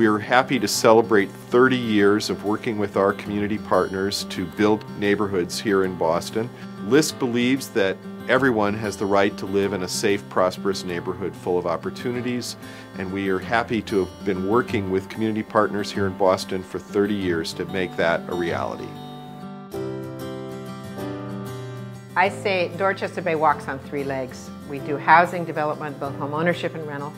We're happy to celebrate 30 years of working with our community partners to build neighborhoods here in Boston. LISC believes that everyone has the right to live in a safe, prosperous neighborhood full of opportunities, and we are happy to have been working with community partners here in Boston for 30 years to make that a reality. I say Dorchester Bay walks on 3 legs. We do housing development, both home ownership and rental.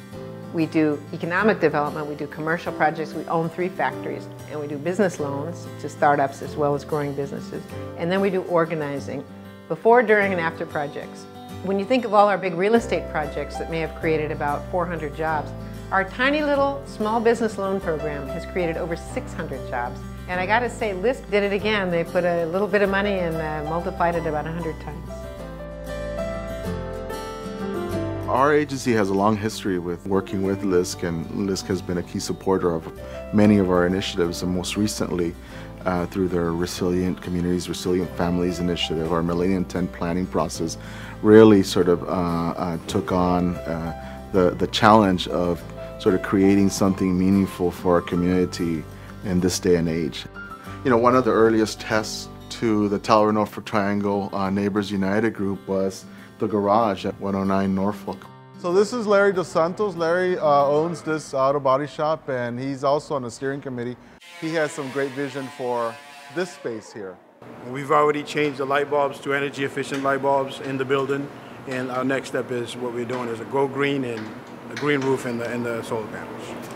We do economic development, we do commercial projects, we own 3 factories, and we do business loans to startups as well as growing businesses. And then we do organizing before, during, and after projects. When you think of all our big real estate projects that may have created about 400 jobs, our tiny little small business loan program has created over 600 jobs. And I gotta say, LISC did it again. They put a little bit of money and multiplied it about 100 times. Our agency has a long history with working with LISC, and LISC has been a key supporter of many of our initiatives, and most recently through their Resilient Communities, Resilient Families initiative. Our Millennium 10 planning process really sort of took on the challenge of sort of creating something meaningful for our community in this day and age. You know, one of the earliest tests to the Tower Norfolk Triangle Neighbors United group was the garage at 109 Norfolk. So this is Larry Dos Santos. Larry owns this auto body shop, and he's also on the steering committee. He has some great vision for this space here. We've already changed the light bulbs to energy efficient light bulbs in the building, and our next step is what we're doing is a Go Green and a green roof and the solar panels.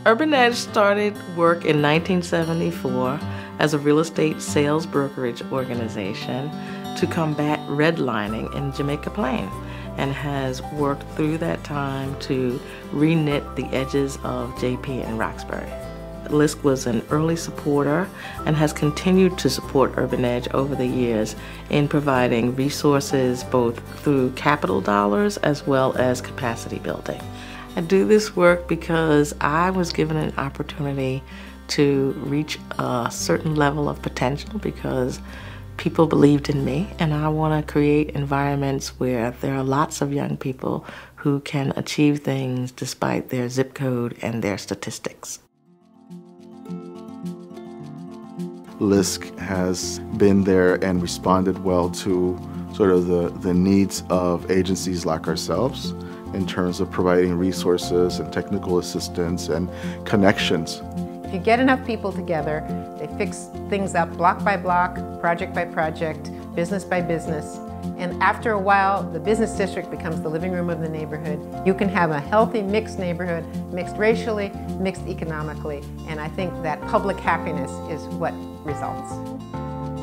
Urban Edge started work in 1974 as a real estate sales brokerage organization to combat redlining in Jamaica Plain, and has worked through that time to re-knit the edges of JP and Roxbury. LISC was an early supporter and has continued to support Urban Edge over the years in providing resources both through capital dollars as well as capacity building. I do this work because I was given an opportunity to reach a certain level of potential because people believed in me, and I want to create environments where there are lots of young people who can achieve things despite their zip code and their statistics. LISC has been there and responded well to sort of the needs of agencies like ourselves in terms of providing resources and technical assistance and connections. If you get enough people together, they fix things up block by block, project by project, business by business, and after a while, the business district becomes the living room of the neighborhood. You can have a healthy, mixed neighborhood, mixed racially, mixed economically, and I think that public happiness is what results.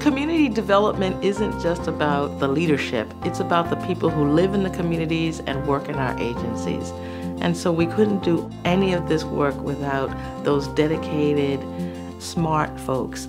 Community development isn't just about the leadership, it's about the people who live in the communities and work in our agencies. And so we couldn't do any of this work without those dedicated, smart folks.